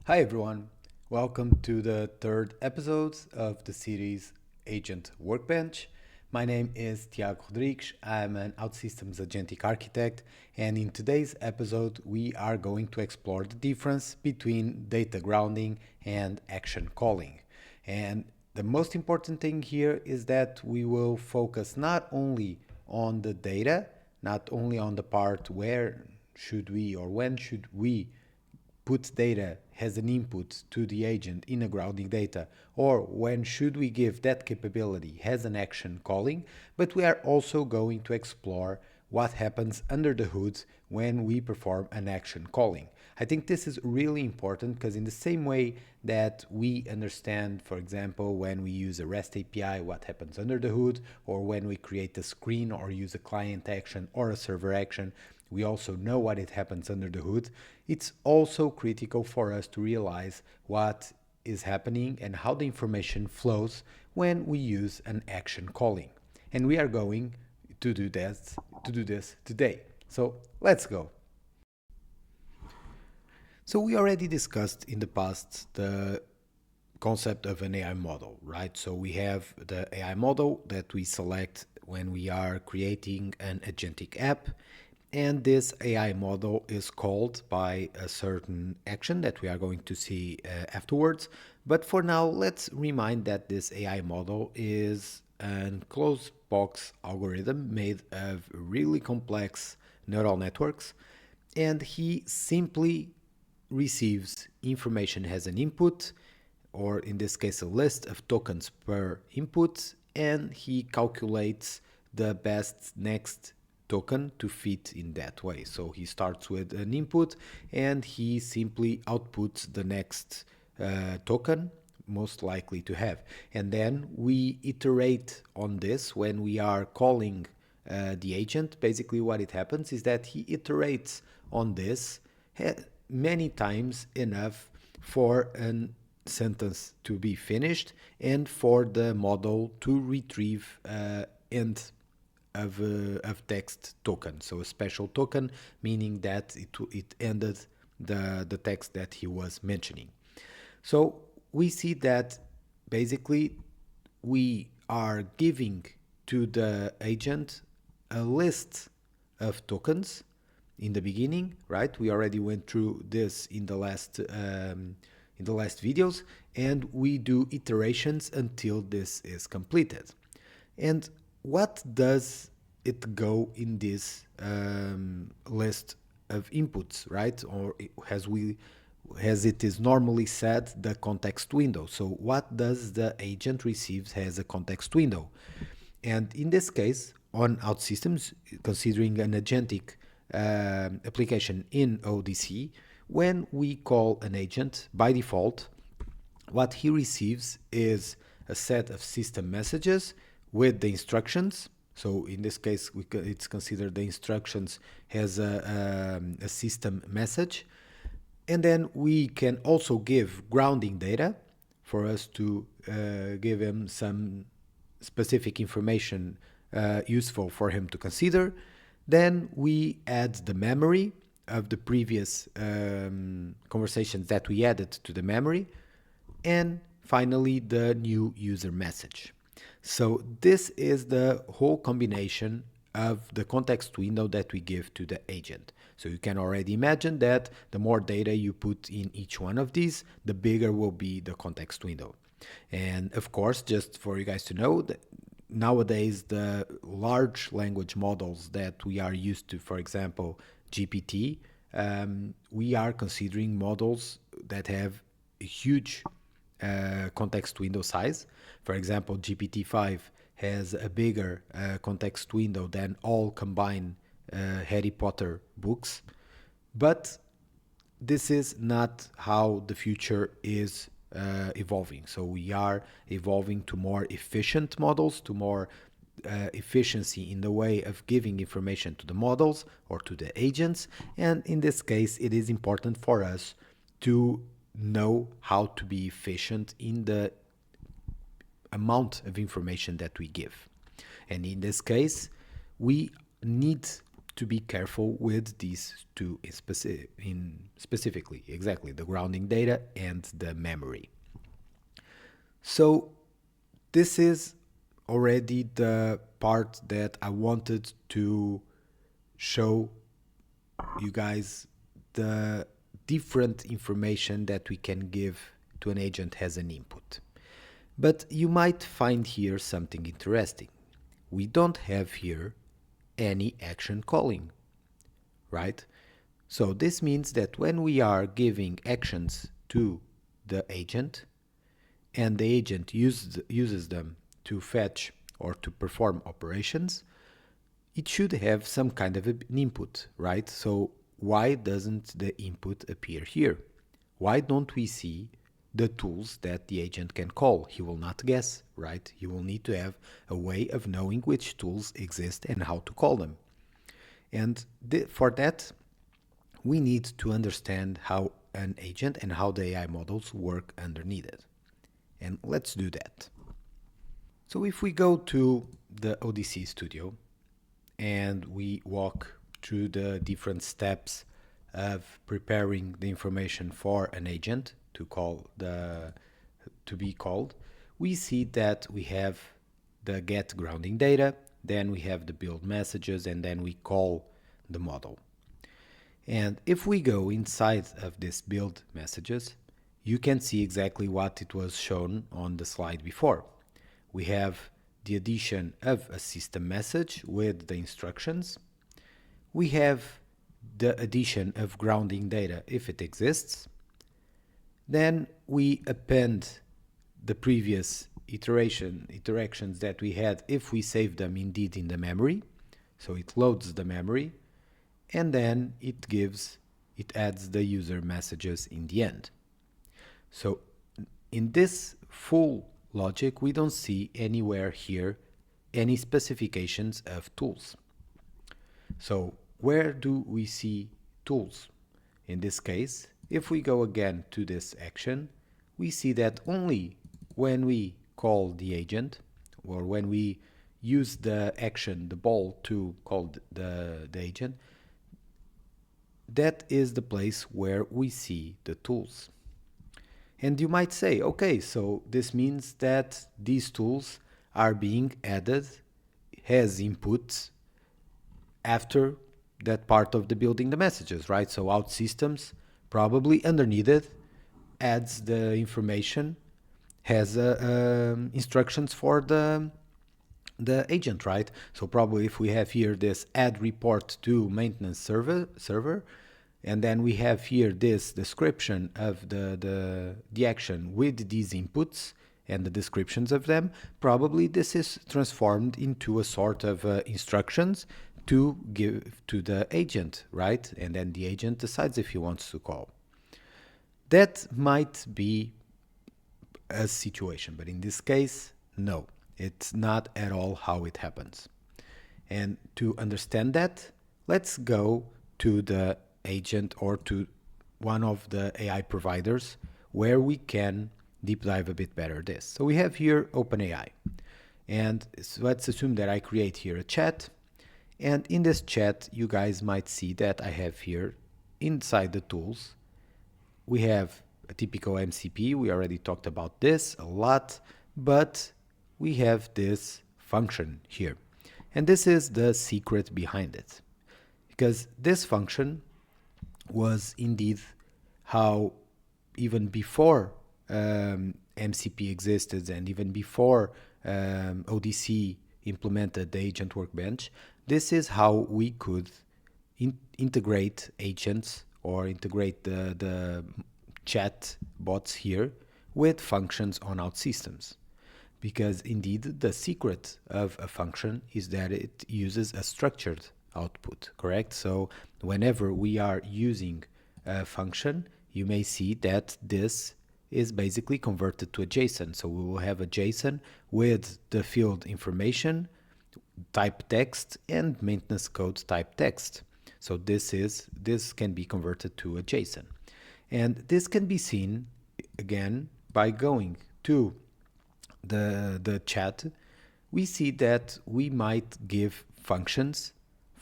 Hi everyone, welcome to the third episode of the series Agent Workbench. My name is 𝗘𝗽𝗶𝗀𝗀𝗀. I'm an OutSystems Agentic architect, and in today's episode we are going to explore the difference between data grounding and action calling. And the most important thing here is that we will focus not only on the data, not only on the part where should we or when should we put data as an input to the agent in a grounding data, or when should we give that capability as an action calling, but we are also going to explore what happens under the hood when we perform an action calling. I think this is really important because in the same way that we understand, for example, when we use a REST API, what happens under the hood, or when we create a screen or use a client action or a server action, we also know what it happens under the hood. It's also critical for us to realize what is happening and how the information flows when we use an action calling. And we are going to do this today. So let's go. So we already discussed in the past the concept of an AI model, right? So we have the AI model that we select when we are creating an agentic app, and this AI model is called by a certain action that we are going to see afterwards. But for now, let's remind that this AI model is a closed box algorithm made of really complex neural networks, and he simply receives information as an input, or in this case a list of tokens per input, and he calculates the best next token to fit in that way. So he starts with an input and he simply outputs the next token most likely to have. And then we iterate on this when we are calling the agent. Basically what it happens is that he iterates on this many times enough for a sentence to be finished and for the model to retrieve end of text token. So a special token, meaning that it ended the text that he was mentioning. So we see that basically we are giving to the agent a list of tokens in the beginning, right? We already went through this in the last videos, and we do iterations until this is completed. And what does it go in this list of inputs, right? Or as it is normally said, the context window. So what does the agent receive as a context window? And in this case, on OutSystems, considering an agentic application in ODC, when we call an agent, by default, what he receives is a set of system messages with the instructions. So in this case, it's considered the instructions as a system message. And then we can also give grounding data for us to give him some specific information useful for him to consider. Then we add the memory of the previous conversations that we added to the memory. And finally, the new user message. So this is the whole combination of the context window that we give to the agent. So you can already imagine that the more data you put in each one of these, the bigger will be the context window. And of course, just for you guys to know, that nowadays the large language models that we are used to, for example, GPT, we are considering models that have a huge context window size. For example, GPT-5 has a bigger context window than all combined Harry Potter books. But this is not how the future is evolving. So we are evolving to more efficient models, to more efficiency in the way of giving information to the models or to the agents. And in this case, it is important for us to know how to be efficient in the amount of information that we give. And in this case, we need to be careful with these two specifically, exactly, the grounding data and the memory. So this is already the part that I wanted to show you guys, the different information that we can give to an agent as an input. But you might find here something interesting. We don't have here any action calling, right? So this means that when we are giving actions to the agent and the agent uses them to fetch or to perform operations, it should have some kind of an input, right? So why doesn't the input appear here? Why don't we see the tools that the agent can call? He will not guess, right? He will need to have a way of knowing which tools exist and how to call them. And for that, we need to understand how an agent and how the AI models work underneath it. And let's do that. So if we go to the ODC Studio and we walk through the different steps of preparing the information for an agent to be called, we see that we have the get grounding data, then we have the build messages, and then we call the model. And if we go inside of this build messages, you can see exactly what it was shown on the slide before. We have the addition of a system message with the instructions. We have the addition of grounding data if it exists. Then we append the previous iterations that we had if we save them indeed in the memory. So it loads the memory, and then it adds the user messages in the end. So in this full logic, we don't see anywhere here any specifications of tools. So where do we see tools? In this case, if we go again to this action, we see that only when we call the agent, or when we use the action, the ball, to call the agent, that is the place where we see the tools. And you might say, okay, so this means that these tools are being added as inputs after that part of the building the messages, right? So OutSystems probably underneath it adds the information, has instructions for the agent, right? So probably if we have here this add report to maintenance server, and then we have here this description of the action with these inputs and the descriptions of them, probably this is transformed into a sort of instructions to give to the agent, right? And then the agent decides if he wants to call. That might be a situation, but in this case, no, it's not at all how it happens. And to understand that, let's go to the agent or to one of the AI providers where we can deep dive a bit better this. So we have here OpenAI, and so let's assume that I create here a chat, and in this chat you guys might see that I have here inside the tools we have a typical MCP. We already talked about this a lot, but we have this function here, and this is the secret behind it, because this function was indeed how even before MCP existed and even before ODC implemented the Agent Workbench, this is how we could integrate agents or integrate the chat bots here with functions on OutSystems. Because indeed the secret of a function is that it uses a structured output, correct? So whenever we are using a function, you may see that this is basically converted to a JSON. So we will have a JSON with the field information, type text, and maintenance code type text. So this can be converted to a JSON. And this can be seen again by going to the chat. We see that we might give functions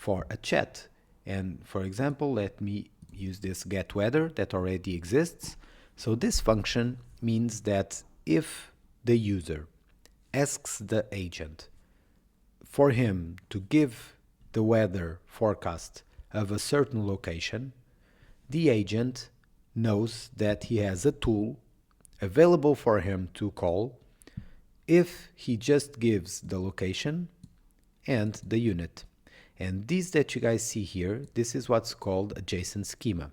for a chat. And for example, let me use this getWeather that already exists. So this function means that if the user asks the agent for him to give the weather forecast of a certain location, the agent knows that he has a tool available for him to call if he just gives the location and the unit. And this that you guys see here, this is what's called a JSON schema.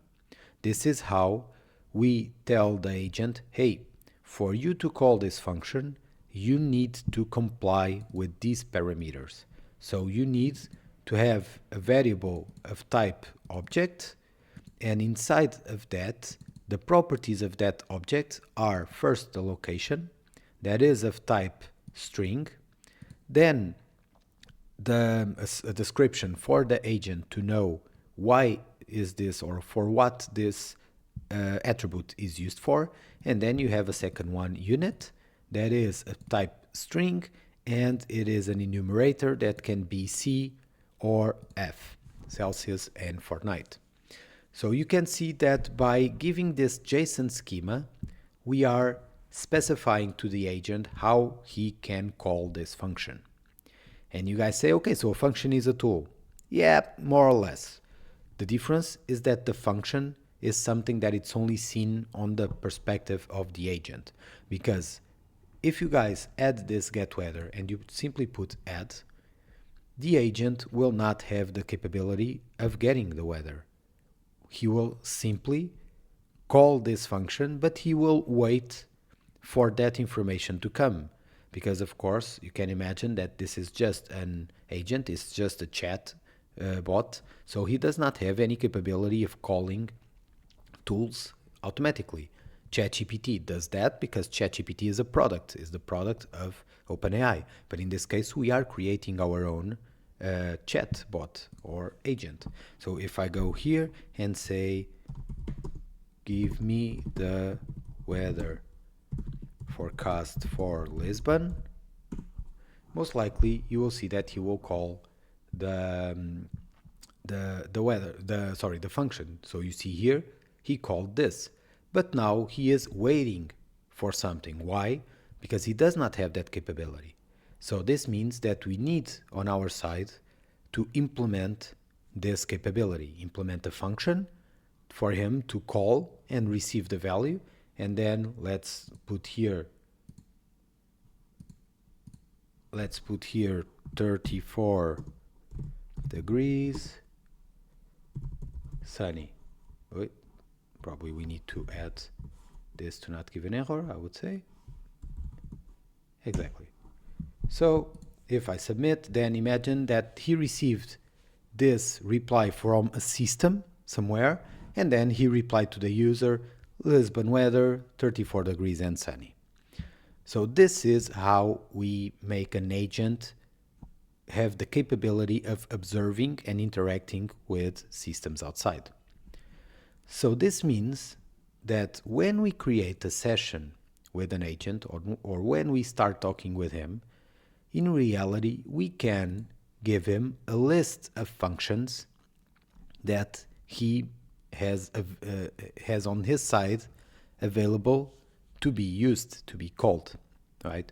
This is how we tell the agent, hey, for you to call this function, you need to comply with these parameters. So you need to have a variable of type object, and inside of that, the properties of that object are first the location, that is of type string, then a description for the agent to know why is this or for what this attribute is used for, and then you have a second one, unit, that is a type string, and it is an enumerator that can be C or F, Celsius and Fahrenheit. So you can see that by giving this JSON schema, we are specifying to the agent how he can call this function. And you guys say, okay, so a function is a tool. Yeah, more or less. The difference is that the function is something that it's only seen on the perspective of the agent. Because if you guys add this getWeather and you simply put add, the agent will not have the capability of getting the weather. He will simply call this function, but he will wait for that information to come. Because of course, you can imagine that this is just an agent, it's just a chat bot, so he does not have any capability of calling tools automatically. ChatGPT does that because ChatGPT is the product of OpenAI. But in this case, we are creating our own chat bot or agent. So if I go here and say, give me the weather forecast for Lisbon, most likely you will see that he will call the function. So you see here, he called this, but now he is waiting for something. Why? Because he does not have that capability. So this means that we need on our side to implement this capability, implement a function for him to call and receive the value. And then let's put here 34 degrees sunny. Wait, probably we need to add this to not give an error, I would say. Exactly. So if I submit, then imagine that he received this reply from a system somewhere, and then he replied to the user, Lisbon weather, 34 degrees and sunny. So this is how we make an agent have the capability of observing and interacting with systems outside. So this means that when we create a session with an agent or when we start talking with him, in reality, we can give him a list of functions that he has on his side available to be used, to be called, right?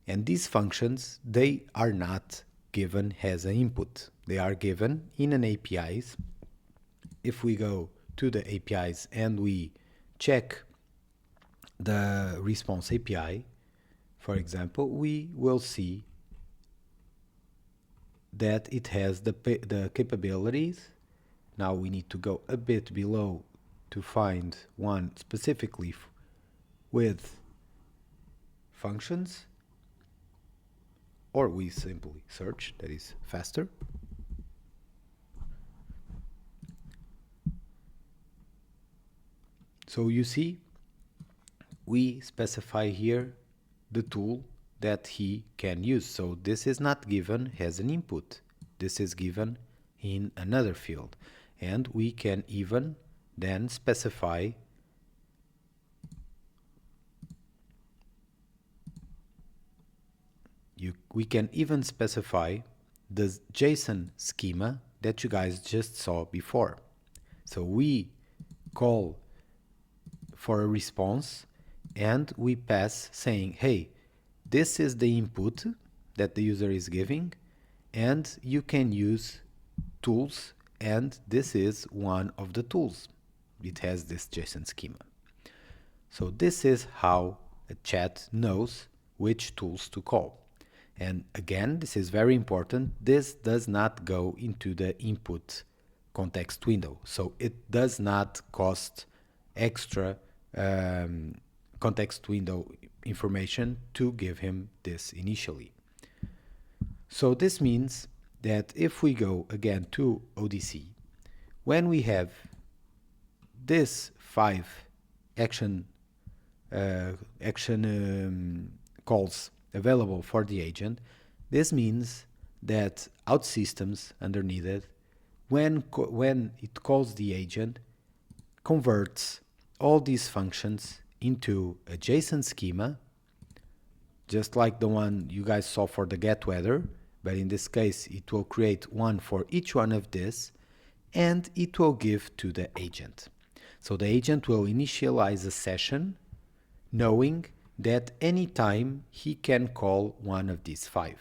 And these functions, they are not given as an input. They are given in an APIs. If we go to the APIs and we check the response API, for example, we will see that it has the capabilities. Now we need to go a bit below to find one specifically with functions, or we simply search, that is faster. So you see, we specify here the tool that he can use. So this is not given as an input. This is given in another field. And we can even then specify we can even specify the JSON schema that you guys just saw before. So we call for a response and we pass saying, hey, this is the input that the user is giving, and you can use tools, and this is one of the tools. It has this JSON schema. So this is how a chat knows which tools to call. And again, this is very important. This does not go into the input context window. So it does not cost extra context window information to give him this initially. So this means that if we go again to ODC, when we have this 5 action calls available for the agent, this means that OutSystems underneath it, when it calls the agent, converts all these functions into a JSON schema, just like the one you guys saw for the getWeather, but in this case it will create one for each one of this, and it will give to the agent. So the agent will initialize a session knowing that anytime he can call one of these 5.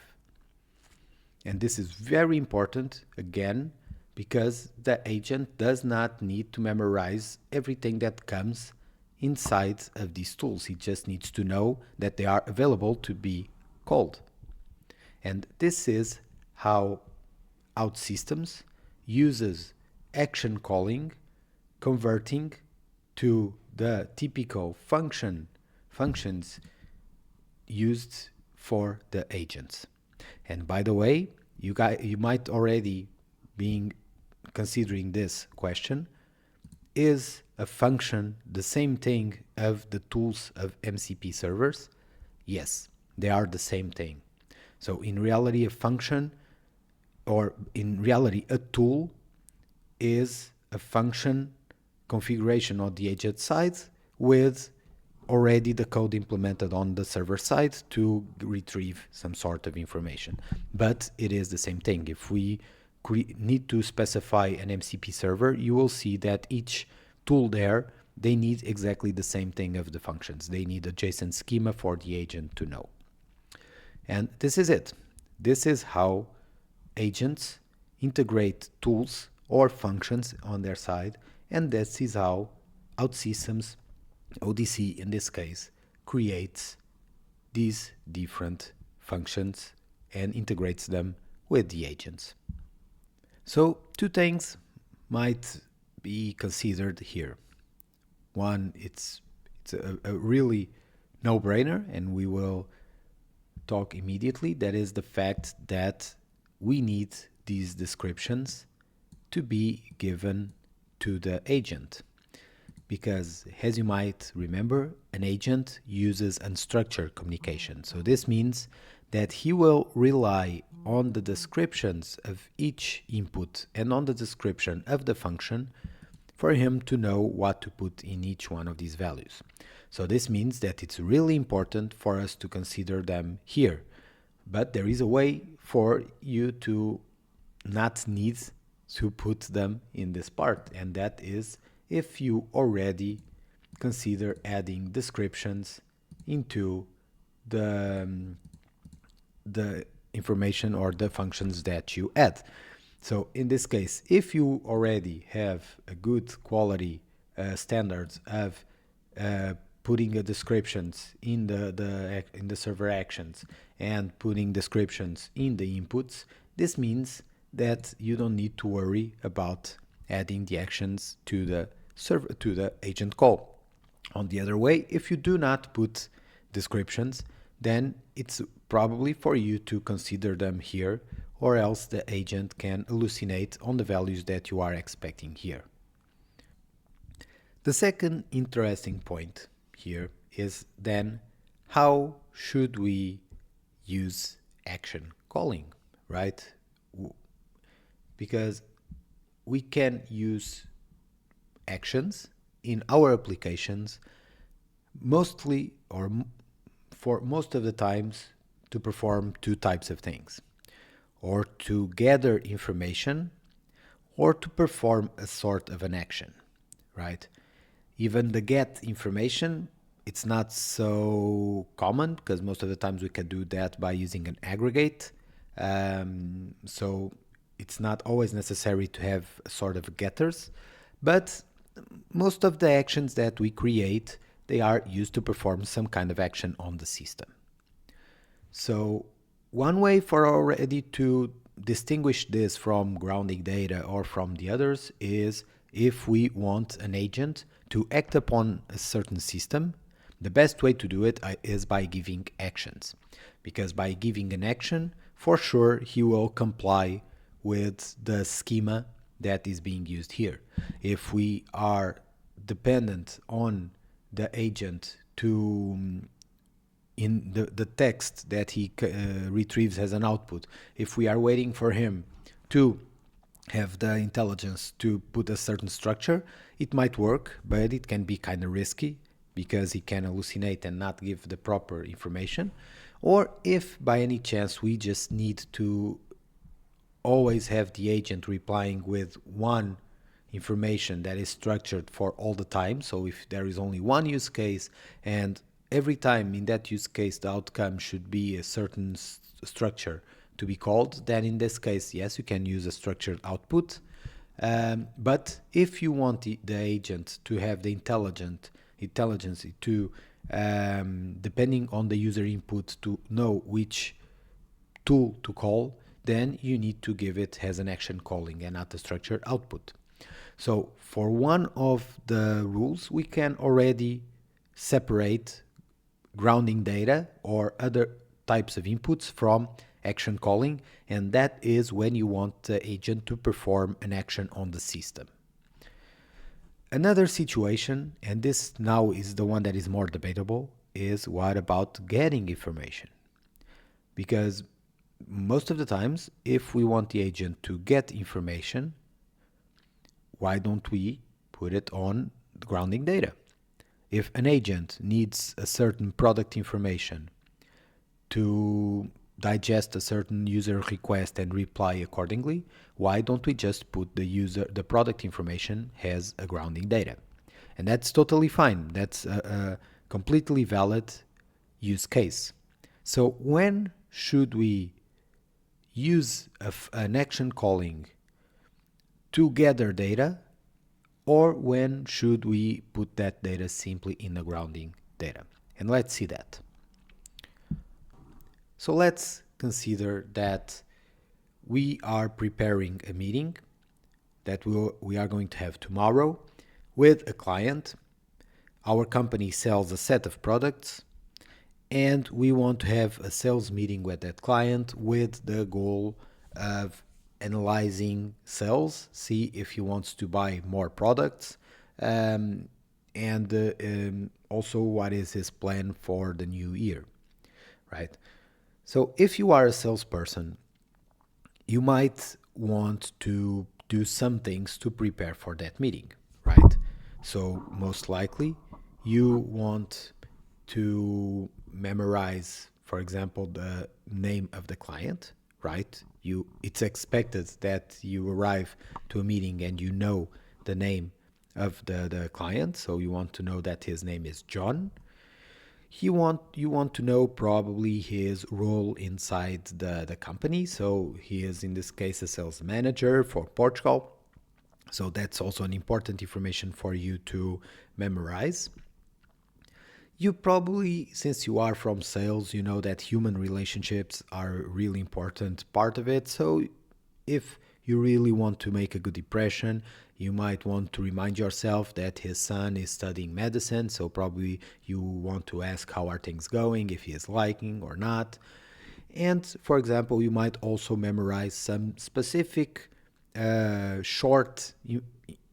And this is very important, again, because the agent does not need to memorize everything that comes inside of these tools. He just needs to know that they are available to be called. And this is how OutSystems uses action calling, converting to the typical functions used for the agents. And by the way, you might already be considering this question: is a function the same thing of the tools of MCP servers? Yes, they are the same thing. So in reality, a function, or in reality, a tool is a function configuration on the agent side with already the code implemented on the server side to retrieve some sort of information. But it is the same thing. If we need to specify an MCP server, you will see that each tool there, they need exactly the same thing of the functions. They need a JSON schema for the agent to know. And this is it. This is how agents integrate tools or functions on their side, and this is how OutSystems, ODC in this case, creates these different functions and integrates them with the agents. So 2 things might be considered here. One, it's a really no-brainer, and we will talk immediately. That is the fact that we need these descriptions to be given to the agent. Because, as you might remember, an agent uses unstructured communication. So this means that he will rely on the descriptions of each input and on the description of the function for him to know what to put in each one of these values. So this means that it's really important for us to consider them here. But there is a way for you to not need to put them in this part, and that is if you already consider adding descriptions into the information or the functions that you add. So in this case, if you already have a good quality standards of putting descriptions in the server actions and putting descriptions in the inputs, this means that you don't need to worry about adding the actions to the server, to the agent call. On the other way, if you do not put descriptions, then it's probably for you to consider them here, or else the agent can hallucinate on the values that you are expecting here. The second interesting point here is then how should we use action calling, right? Because we can use actions in our applications mostly, or for most of the times, to perform 2 types of things: or to gather information, or to perform a sort of an action, right? Even the get information, it's not so common because most of the times we can do that by using an aggregate. So it's not always necessary to have a sort of getters, but most of the actions that we create, they are used to perform some kind of action on the system. So one way for already to distinguish this from grounding data or from the others is if we want an agent to act upon a certain system, the best way to do it is by giving actions. Because by giving an action, for sure he will comply with the schema that is being used here. If we are dependent on the agent to in the text that he retrieves as an output, if we are waiting for him to have the intelligence to put a certain structure, it might work, but it can be kind of risky because he can hallucinate and not give the proper information. Or if by any chance we just need to always have the agent replying with one information that is structured for all the time. So if there is only one use case and every time in that use case the outcome should be a certain structure to be called, then in this case, yes, you can use a structured output. But if you want the agent to have the intelligence to, depending on the user input, to know which tool to call, then you need to give it as an action calling and not a structured output. So for one of the rules, we can already separate grounding data or other types of inputs from action calling, and that is when you want the agent to perform an action on the system. Another situation, and this now is the one that is more debatable, is what about getting information? Because most of the times, if we want the agent to get information, why don't we put it on the grounding data? If an agent needs a certain product information to digest a certain user request and reply accordingly, why don't we just put the product information as a grounding data? And that's totally fine. That's a completely valid use case. So when should we use an action calling to gather data, or when should we put that data simply in the grounding data? And let's see that. So let's consider that we are preparing a meeting that we are going to have tomorrow with a client. Our company sells a set of products, and we want to have a sales meeting with that client with the goal of analyzing sales, see if he wants to buy more products, and also what is his plan for the new year, right? So if you are a salesperson, you might want to do some things to prepare for that meeting, right? So most likely you want to memorize, for example, the name of the client, right? It's expected that you arrive to a meeting and you know the name of the client, so you want to know that his name is John. You want to know probably his role inside the company, so he is in this case a sales manager for Portugal. So that's also an important information for you to memorize. You probably, since you are from sales, you know that human relationships are a really important part of it. So if you really want to make a good impression, you might want to remind yourself that his son is studying medicine. So probably you want to ask how are things going, if he is liking or not. And for example, you might also memorize some specific short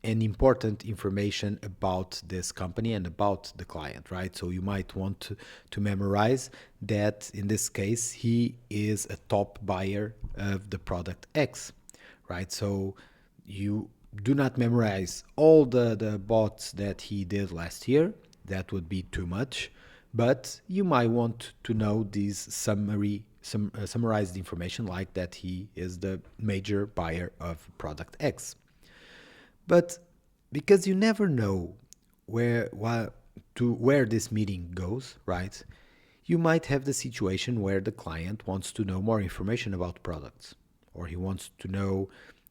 and important information about this company and about the client, right? So you might want to memorize that in this case, he is a top buyer of the product X, right? So you do not memorize all the bots that he did last year. That would be too much, but you might want to know these summarized information like that he is the major buyer of product X. But because you never know where this meeting goes, right? You might have the situation where the client wants to know more information about products, or he wants to know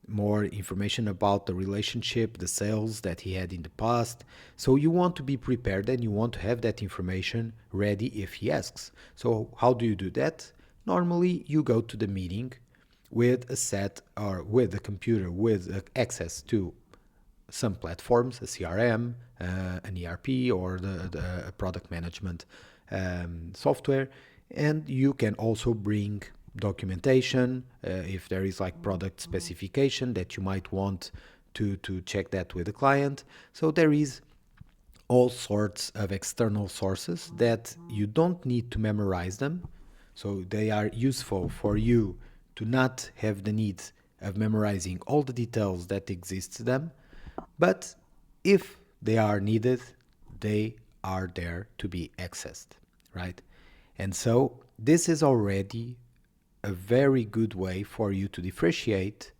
more information about the relationship, the sales that he had in the past. So you want to be prepared and you want to have that information ready if he asks. So how do you do that? Normally, you go to the meeting with a set or with a computer with access to some platforms, a CRM, an ERP, or the product management software. And you can also bring documentation if there is like product specification that you might want to check that with the client. So there is all sorts of external sources that you don't need to memorize them. So they are useful for you to not have the need of memorizing all the details that exist to them. But if they are needed, they are there to be accessed, right? And so this is already a very good way for you to differentiate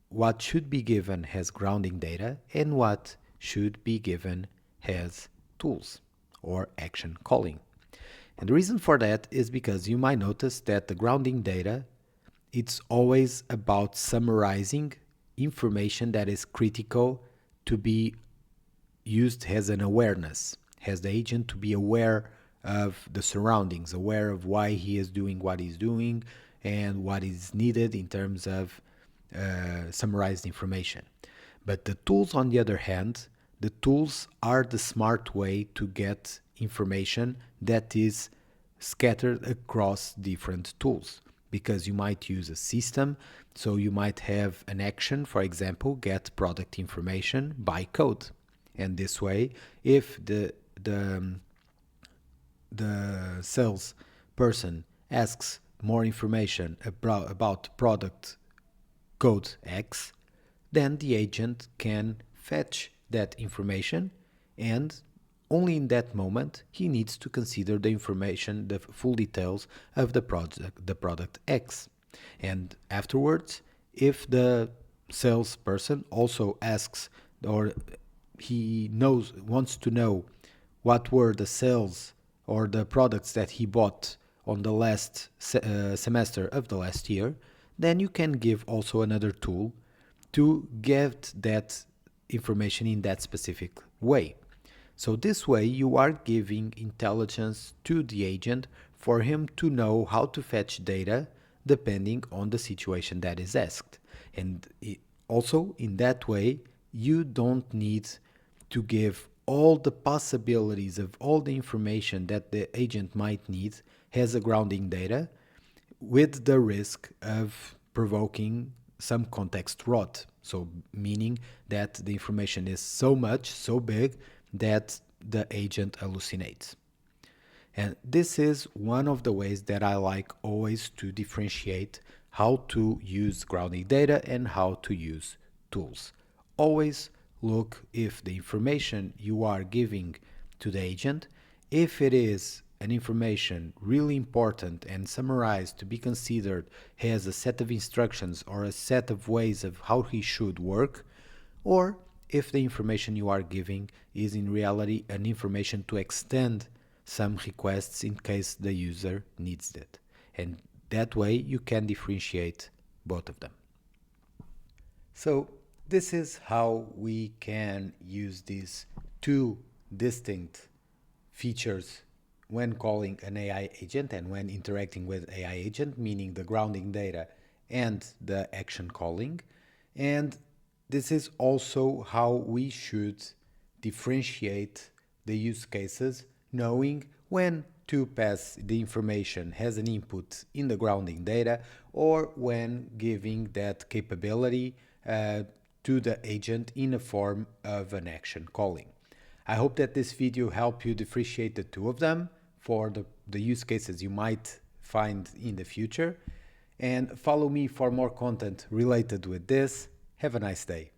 what should be given as grounding data and what should be given as tools or action calling. And the reason for that is because you might notice that the grounding data, it's always about summarizing information that is critical to be used as an awareness, has the agent to be aware of the surroundings, aware of why he is doing what he's doing and what is needed in terms of summarized information. But the tools, on the other hand, the tools are the smart way to get information that is scattered across different tools, because you might use a system. So you might have an action, for example, get product information by code. And this way, if the sales person asks more information about product code X, then the agent can fetch that information, and only in that moment he needs to consider the information, the full details of the product X. And afterwards, if the salesperson also asks, or he wants to know what were the sales or the products that he bought on the last semester of the last year, then you can give also another tool to get that information in that specific way. So this way you are giving intelligence to the agent for him to know how to fetch data depending on the situation that is asked. And also in that way, you don't need to give all the possibilities of all the information that the agent might need as a grounding data, with the risk of provoking some context rot. So meaning that the information is so big that the agent hallucinates. And this is one of the ways that I like always to differentiate how to use grounding data and how to use tools. Always look if the information you are giving to the agent, if it is an information really important and summarized to be considered as a set of instructions or a set of ways of how he should work, or if the information you are giving is in reality an information to extend some requests in case the user needs it. And that way you can differentiate both of them. So this is how we can use these two distinct features when calling an AI agent and when interacting with AI agent, meaning the grounding data and the action calling. And this is also how we should differentiate the use cases, knowing when to pass the information as an input in the grounding data or when giving that capability to the agent in a form of an action calling. I hope that this video helped you differentiate the two of them for the use cases you might find in the future. And follow me for more content related with this. Have a nice day.